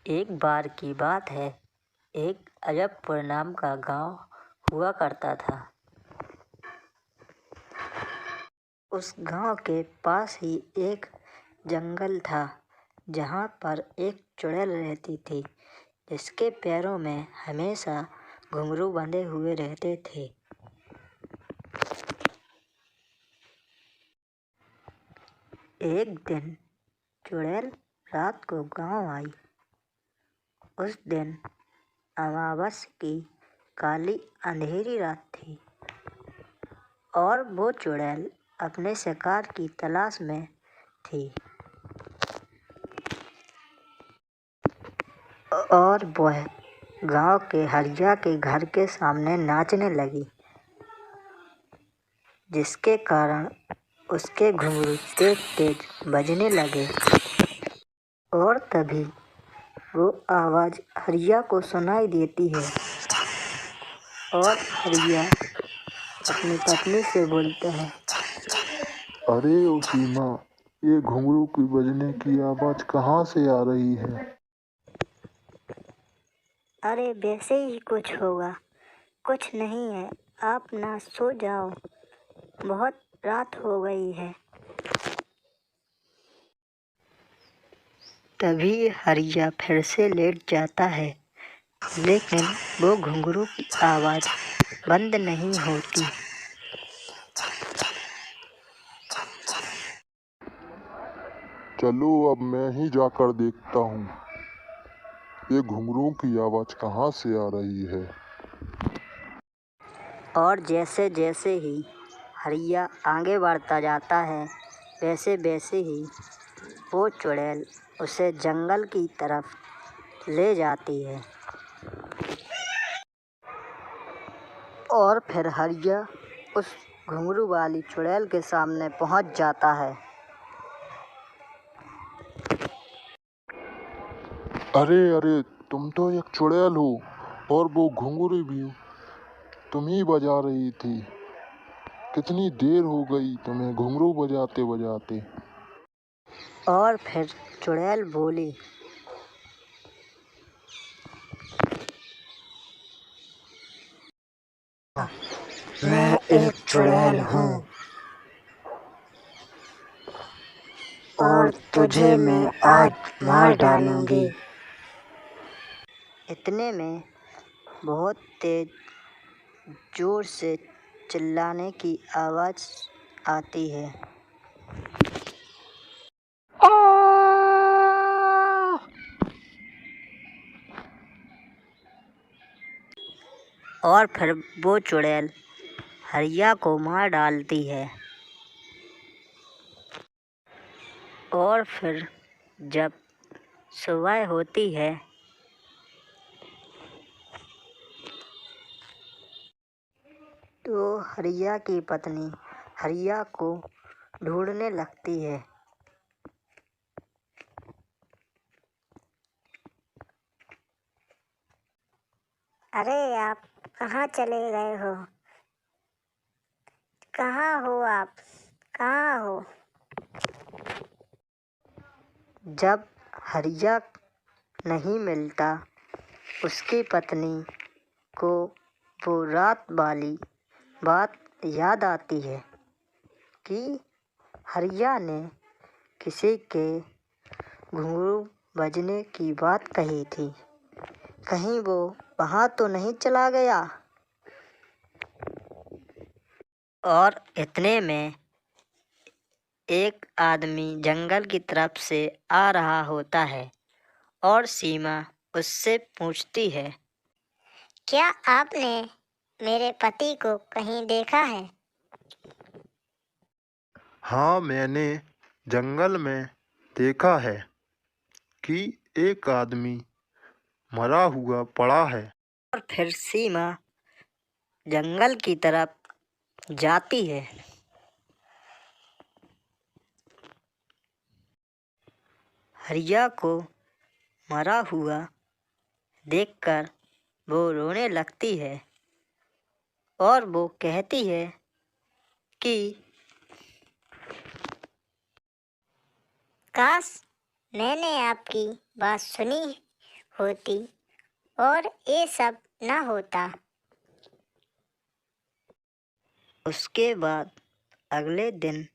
एक बार की बात है, एक अजबपुर नाम का गांव हुआ करता था। उस गांव के पास ही एक जंगल था, जहां पर एक चुड़ैल रहती थी, जिसके पैरों में हमेशा घुंघरू बंधे हुए रहते थे। एक दिन चुड़ैल रात को गांव आई। उस दिन अमावस की काली अंधेरी रात थी और वो चुड़ैल अपने शिकार की तलाश में थी और वह गांव के हरिया के घर के सामने नाचने लगी, जिसके कारण उसके घुंघरू तेज तेज बजने लगे। और तभी वो आवाज़ हरिया को सुनाई देती है और हरिया अपनी पत्नी से बोलता है, अरे ओ सीमा, ये घुंघरू की बजने की आवाज कहाँ से आ रही है? अरे वैसे ही कुछ होगा, कुछ नहीं है, आप ना सो जाओ, बहुत रात हो गई है। तभी हरिया फिर से लेट जाता है, लेकिन वो घुंघरू की आवाज़ बंद नहीं होती। चलो अब मैं ही जाकर देखता हूँ, ये घुंघरू की आवाज कहाँ से आ रही है। और जैसे जैसे ही हरिया आगे बढ़ता जाता है, वैसे वैसे ही वो चुड़ैल उसे जंगल की तरफ ले जाती है। और फिर हरिया उस घुंघरू वाली चुड़ैल के सामने पहुंच जाता है। अरे अरे, तुम तो एक चुड़ैल हो और वो घुंघरू भी तुम ही बजा रही थी। कितनी देर हो गई तुम्हें घुंघरू बजाते बजाते। और फिर चुड़ैल बोली, मैं एक चुड़ैल हूँ और तुझे मैं आज मार डालूंगी। इतने में बहुत तेज जोर से चिल्लाने की आवाज़ आती है। और फिर वो चुड़ैल हरिया को मार डालती है। और फिर जब सुबह होती है तो हरिया की पत्नी हरिया को ढूंढने लगती है। अरे आप कहाँ चले गए हो? कहाँ हो आप? कहाँ हो? जब हरिया नहीं मिलता, उसकी पत्नी को वो रात वाली बात याद आती है कि हरिया ने किसी के घुंघरू बजने की बात कही थी। कहीं वो वहाँ तो नहीं चला गया। और इतने में एक आदमी जंगल की तरफ से आ रहा होता है और सीमा उससे पूछती है, क्या आपने मेरे पति को कहीं देखा है? हाँ, मैंने जंगल में देखा है कि एक आदमी मरा हुआ पड़ा है। और फिर सीमा जंगल की तरफ जाती है। हरिया को मरा हुआ देखकर वो रोने लगती है और वो कहती है कि काश मैंने आपकी बात सुनी होती और ये सब ना होता। उसके बाद अगले दिन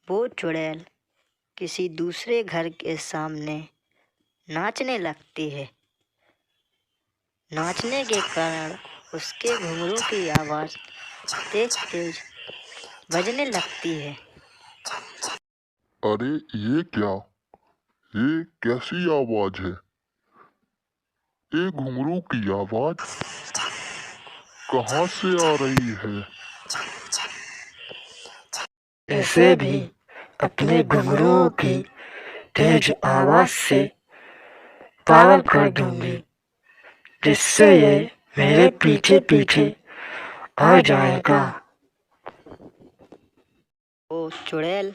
वो चुड़ैल किसी दूसरे घर के सामने नाचने लगती है। नाचने के कारण उसके घुंघरू की आवाज़ तेज तेज बजने लगती है। अरे ये क्या? ये कैसी आवाज है? ये घुंघरू की आवाज कहाँ से आ रही है? इसे भी अपने घुंघरूओं की तेज आवाज से पागल कर दूंगी, जिससे ये मेरे पीछे पीछे आ जाएगा। वो चुड़ैल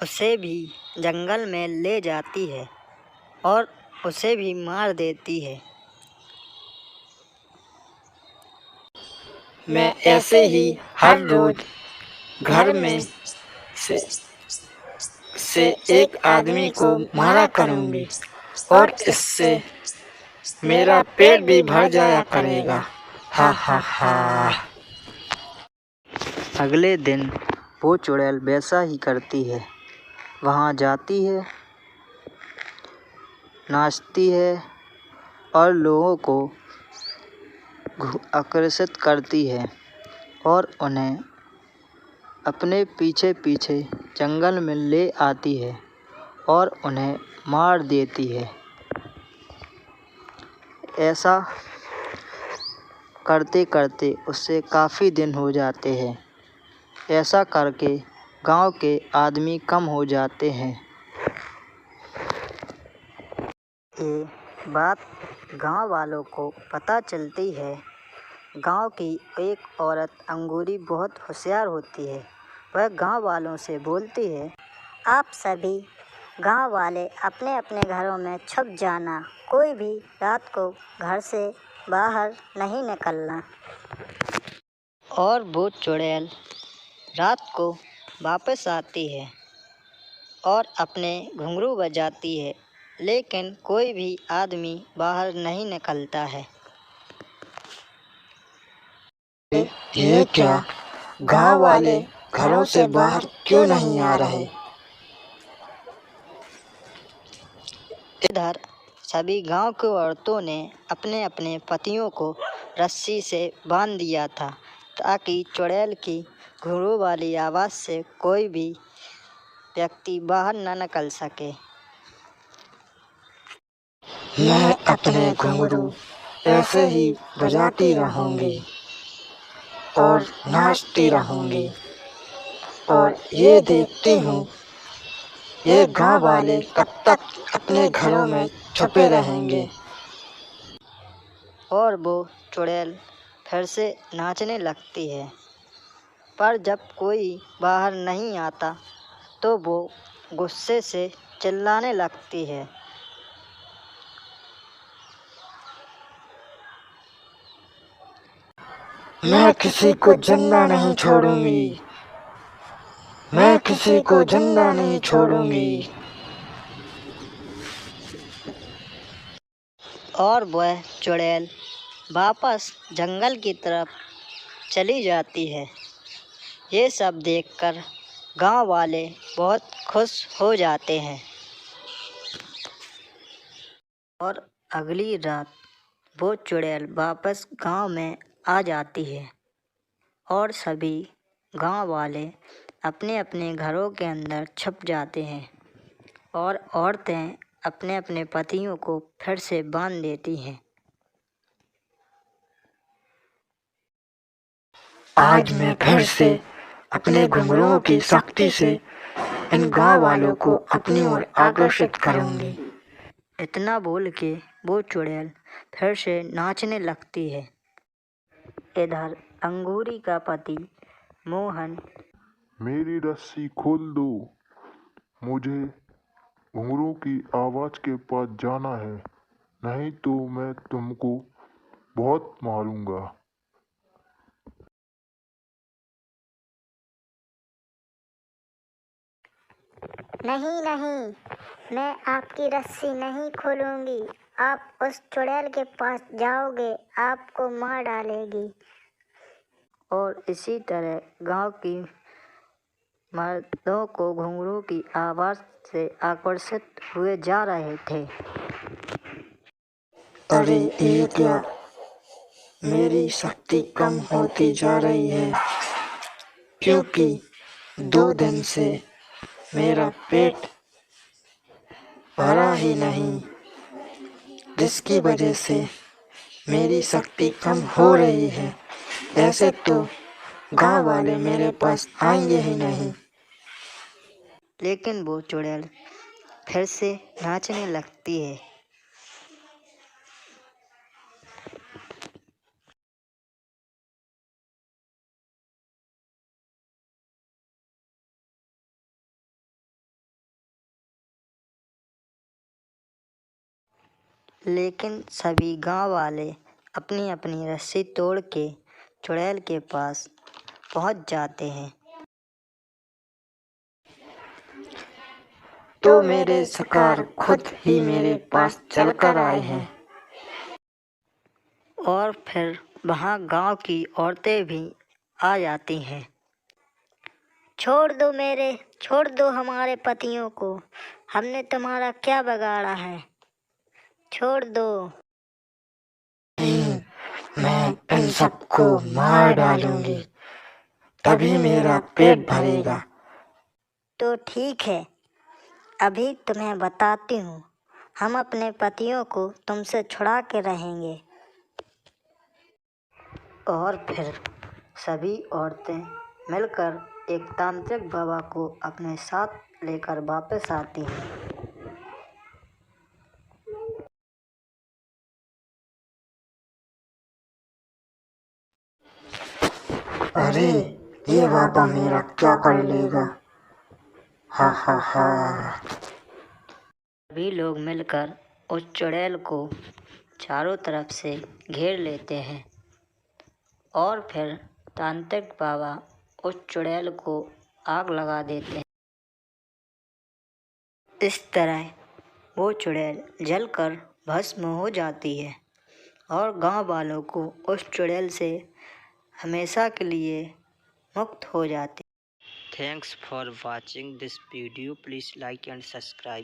उसे भी जंगल में ले जाती है और उसे भी मार देती है। मैं ऐसे ही हर रोज घर में से एक आदमी को मारा करूंगी और इससे मेरा पेट भी भर जाया करेगा। हा हा हा। अगले दिन वो चुड़ैल वैसा ही करती है। वहाँ जाती है, नाचती है और लोगों को आकर्षित करती है और उन्हें अपने पीछे पीछे जंगल में ले आती है और उन्हें मार देती है। ऐसा करते करते उससे काफ़ी दिन हो जाते हैं। ऐसा करके गांव के आदमी कम हो जाते हैं। ये बात गांव वालों को पता चलती है। गांव की एक औरत अंगूरी बहुत होशियार होती है। वह गांव वालों से बोलती है, आप सभी गांव वाले अपने अपने घरों में छुप जाना। कोई भी रात को घर से बाहर नहीं निकलना। और वो चुड़ैल रात को वापस आती है और अपने घुंघरू बजाती है, लेकिन कोई भी आदमी बाहर नहीं निकलता है। ये क्या? गांव वाले घरों से बाहर क्यों नहीं आ रहे? इधर सभी गांव की औरतों ने अपने अपने पतियों को रस्सी से बांध दिया था, ताकि चुड़ैल की घुंघरू वाली आवाज़ से कोई भी व्यक्ति बाहर न निकल सके। मैं अपने घुंघरू ऐसे ही बजाती रहूंगी और नाचती रहूंगी और ये देखती हूँ ये गांव वाले कब तक अपने घरों में छुपे रहेंगे। और वो चुड़ैल फिर से नाचने लगती है, पर जब कोई बाहर नहीं आता तो वो गुस्से से चिल्लाने लगती है। मैं किसी को जिंदा नहीं छोड़ूंगी। मैं किसी को जिंदा नहीं छोड़ूंगी। और वह चुड़ैल वापस जंगल की तरफ चली जाती है। ये सब देखकर गांव वाले बहुत खुश हो जाते हैं। और अगली रात वो चुड़ैल वापस गांव में आ जाती है और सभी गांव वाले अपने अपने घरों के अंदर छुप जाते हैं और औरतें अपने अपने पतियों को फिर से बांध देती हैं। आज मैं फिर से अपने घुंघरूओं की शक्ति से इन गांव वालों को अपनी ओर आकर्षित करूंगी। इतना बोल के वो चुड़ैल फिर से नाचने लगती है। इधर अंगूरी का पति मोहन मेरी रस्सी खोल दो, मुझे घुंघरू की आवाज के पास जाना है, नहीं तो मैं तुमको बहुत मारूंगा। नहीं नहीं, मैं आपकी रस्सी नहीं खोलूंगी। आप उस चुड़ैल के पास जाओगे आपको मार डालेगी। और इसी तरह गांव की मर्दों को घुंघरू की आवाज़ से आकर्षित हुए जा रहे थे। अरे ये क्या, मेरी शक्ति कम होती जा रही है, क्योंकि 2 दिन से मेरा पेट भरा ही नहीं, जिसकी वजह से मेरी शक्ति कम हो रही है। ऐसे तो गांव वाले मेरे पास आएंगे ही नहीं। लेकिन वो चुड़ैल फिर से नाचने लगती है। लेकिन सभी गांव वाले अपनी अपनी रस्सी तोड़ के चुड़ैल के पास पहुंच जाते हैं। तो मेरे शिकार खुद ही मेरे पास चलकर आए हैं। और फिर वहां गांव की औरतें भी आ जाती हैं। छोड़ दो हमारे पतियों को, हमने तुम्हारा क्या बिगाड़ा है, छोड़ दो। मैं इन सबको मार डालूंगी, तभी मेरा पेट भरेगा। तो ठीक है, अभी तुम्हें बताती हूँ, हम अपने पतियों को तुमसे छुड़ा के रहेंगे। और फिर सभी औरतें मिलकर एक तांत्रिक बाबा को अपने साथ लेकर वापस आती हैं। अरे ये बाबा मेरा क्या कर लेगा, हा हा हा। सभी लोग मिलकर उस चुड़ैल को चारों तरफ से घेर लेते हैं और फिर तांत्रिक बाबा उस चुड़ैल को आग लगा देते हैं। इस तरह वो चुड़ैल जलकर भस्म हो जाती है और गांव वालों को उस चुड़ैल से हमेशा के लिए मुक्त हो जाते हैं। Thanks for watching this video. Please like and subscribe.